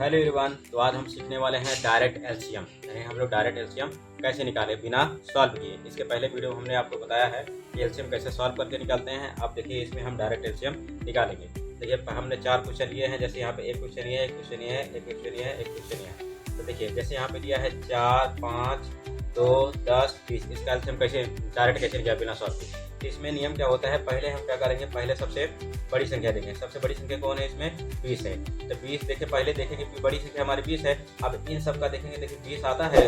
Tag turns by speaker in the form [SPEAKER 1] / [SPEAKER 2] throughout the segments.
[SPEAKER 1] Hello everyone. तो आज हम सीखने वाले हैं डायरेक्ट एलसीएम, यानी हम लोग डायरेक्ट एलसीएम कैसे निकालें बिना सॉल्व किए। इसके पहले वीडियो में हमने आपको बताया है कि एलसीएम कैसे सॉल्व करके निकालते हैं। आप देखिए इसमें हम डायरेक्ट एलसीएम निकालेंगे। देखिए हमने 4 क्वेश्चन लिए हैं। जैसे यहाँ पे एक क्वेश्चन ये है, एक क्वेश्चन ये है, एक क्वेश्चन ये है, एक क्वेश्चन ये है। तो देखिए जैसे यहाँ पे दिया है 4, 5, 2, 10, 20। इसका एलसीएम कैसे डायरेक्ट कैसे निकालें बिना सॉल्व किए। तो इसमें नियम क्या होता है, पहले हम क्या करेंगे, पहले सबसे बड़ी संख्या देखेंगे। सबसे बड़ी संख्या कौन है, इसमें 20 है। तो 20 देखिए, पहले देखेंगे कि बड़ी संख्या हमारी 20 है। अब इन सब का देखेंगे, देखिए 20 आता है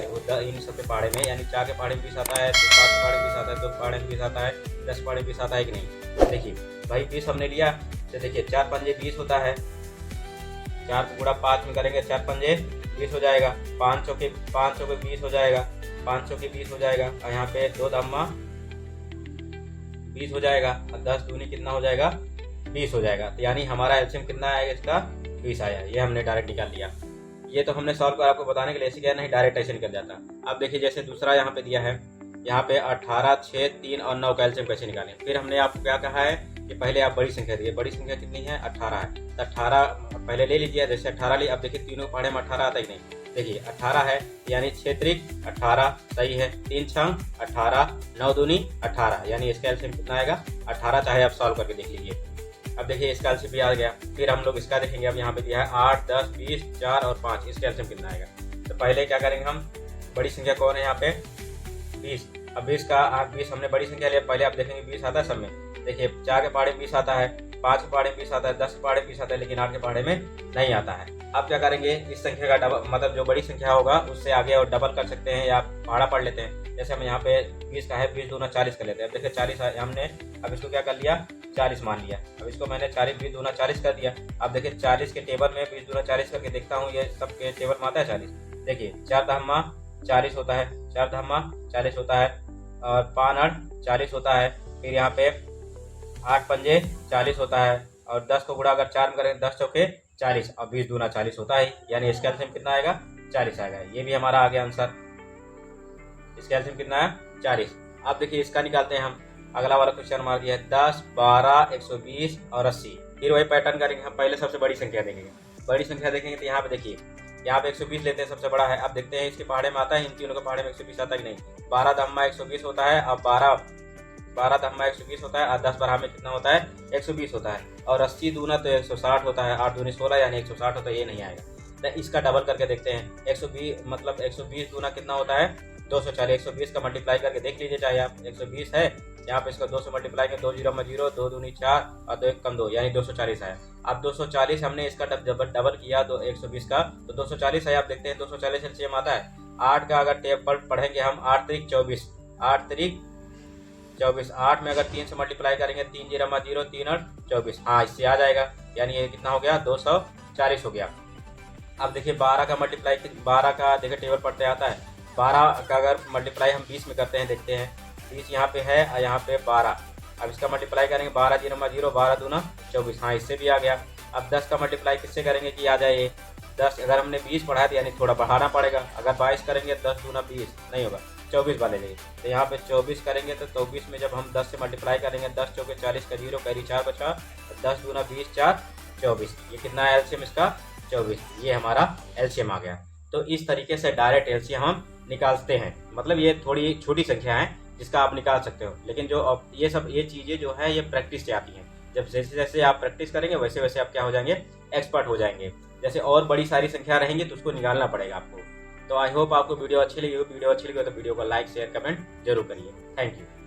[SPEAKER 1] इन सब के पहाड़े में, यानी 4 के पहाड़े में 20 आता है, 5 के पहाड़े में 20 आता है, 2 के पहाड़े में 20 आता है, 10 के पहाड़े में 20 आता है कि नहीं। देखिए भाई 20 हमने लिया, तो देखिए 4 पंजे 20 होता है। 4 को गुणा 5 में करेंगे, 4 पंजे 20 हो जाएगा। 5 चौके 20 हो जाएगा, 5 चौके 20 हो जाएगा। और यहाँ पे 2 धम्मा 20 हो जाएगा, और 10 दूनी कितना हो जाएगा, 20 हो जाएगा। तो यानी हमारा एलसीएम कितना आएगा, इसका 20 आया। ये हमने डायरेक्ट निकाल लिया। ये तो हमने सॉल्व कर आपको बताने के लिए ऐसे किया, नहीं डायरेक्ट ऐसे निकल जाता। अब देखिए जैसे दूसरा यहाँ पे दिया है, यहाँ पे 18, 6, 3 और 9 का एलसीएम कैसे निकालें। फिर हमने आपको क्या कहा है कि पहले आप बड़ी संख्या दिए। बड़ी संख्या कितनी है, 18 है। तो 18 पहले ले लीजिए। जैसे 18 ली, अब देखिए तीनों पहाड़े में 18 आता ही नहीं। देखिए 18 है, यानी 6 त्रिक 18 सही है। 3 छंग 18, 9 दूनी 18, यानी इसका एलसीएम कितना आएगा, 18। चाहे आप सॉल्व करके देख लीजिए। अब देखिए इसका एलसीएम भी आ गया। फिर हम लोग इसका देखेंगे। अब यहाँ पे दिया है 8, 10, 20, 4 और 5। इसका एलसीएम कितना आएगा। तो पहले क्या करेंगे, हम बड़ी संख्या कौन है यहाँ पे, 20। अब 20 का 20 हमने बड़ी संख्या लिया। पहले आप देखेंगे 20 आता है सब में। देखिए 4 के पहाड़े में 20 आता है, 5 के पहाड़े में 20 आता है, 10 के पहाड़े में 20 आता है, लेकिन 8 के पहाड़े में नहीं आता है। अब क्या करेंगे, इस संख्या का डबल, मतलब जो बड़ी संख्या होगा उससे आगे और डबल कर सकते हैं या पहाड़ा पढ़ लेते हैं। जैसे हम यहाँ पे 20 का है, 20 दूना 40 कर लेते हैं। अब देखिए 40 हमने, अब इसको क्या कर लिया, 40 मान लिया। अब इसको मैंने 40 20 दूना 40 कर दिया। अब देखिए 40 के टेबल में 20 दूना 40 करके देखता हूँ, ये सब के टेबल में आता है 40। देखिए 4 धम्मा 40 होता है, 4 धम्मा 40 होता है, और 5 8 40 होता है। फिर यहाँ पे 8 पंजे 40 होता है, और 10 को गुणा अगर 4 में करें, 10 चौके 40, और 20 दूना 40 होता है। यानी इसका एलसीएम कितना आएगा, 40 आएगा। ये भी हमारा आ गया आंसर। इसका एलसीएम कितना है, 40। अब देखिए इसका निकालते हैं हम। अगला वाला क्वेश्चन हमारा दिया है 10, 12, 120 और 80। फिर वही पैटर्न करेंगे। हम पहले सबसे बड़ी संख्या देखेंगे। बड़ी संख्या देखेंगे तो यहाँ पे देखिए, यहाँ पे 120 लेते हैं, सबसे बड़ा है। अब देखते हैं इसके पहाड़े में आता है, इन तीनों के पहाड़े में 120 आता है कि नहीं। 12 धम्मा 120 होता है, और 12 धम्मा 120 होता है, और 10 बारह में कितना होता है, 120 होता है। और 80 दूना तो 160 होता है, 8 दूनी 16, यानी 160 होता है। ये नहीं आएगा। तो इसका डबल करके देखते हैं। 120 मतलब 120 दूना कितना होता है, 240। 120 का मल्टीप्लाई करके देख लीजिए, चाहे आप 120 है, यहाँ पे इसका 2 से मल्टीप्लाई करें, 2 0 में 0, 2 दूनी 4 और 2 1 कम 2, यानी 240 है। अब 240 हमने इसका डबल किया, तो 120 का, तो 240 है। आप देखते हैं 240 एलसीएम आता है। 8 का अगर टेबल पढ़ेंगे हम, 8 त्रिक 24, 8 त्रिक 24। 8 में अगर 3 से मल्टीप्लाई करेंगे, 3 0 में 0, 3 8 24, हाँ इससे आ जाएगा। यानी ये कितना हो गया, 240 हो गया। अब देखिए 12 का मल्टीप्लाई, 12 का देखिए टेबल पढ़ते आता है। 12 का अगर मल्टीप्लाई हम 20 में करते हैं, देखते हैं 20 यहाँ पे है, और यहाँ पे 12। अब इसका मल्टीप्लाई करेंगे, 12 0 में 0, 12 दूना 24, हाँ इससे भी आ गया। अब 10 का मल्टीप्लाई किससे करेंगे कि आ जाए ये 10। अगर हमने 20 पढ़ा है, यानी थोड़ा बढ़ाना पड़ेगा। अगर 22 करेंगे, 10 दूना 20 नहीं होगा, 24 वाले लेंगे। तो यहाँ पे 24 करेंगे, तो 24 में जब हम 10 से मल्टीप्लाई करेंगे, 10 चौके 40 का 0, कैरी 4 बचा, 10 दूना 20, 4 24। ये कितना है एलसीएम इसका, 24। ये हमारा एलसीएम आ गया। तो इस तरीके से डायरेक्ट एलसीएम हम निकालते हैं। मतलब ये थोड़ी छोटी संख्या है जिसका आप निकाल सकते हो, लेकिन जो ये चीज़ें जो है ये प्रैक्टिस से आती हैं। जब जैसे जैसे आप प्रैक्टिस करेंगे, वैसे वैसे आप क्या हो जाएंगे, एक्सपर्ट हो जाएंगे। जैसे और बड़ी सारी संख्या रहेंगी तो उसको निकालना पड़ेगा आपको। तो आई होप आपको वीडियो अच्छी लगी हो। वीडियो अच्छी लगी हो तो वीडियो को लाइक शेयर कमेंट जरूर करिए। Thank you.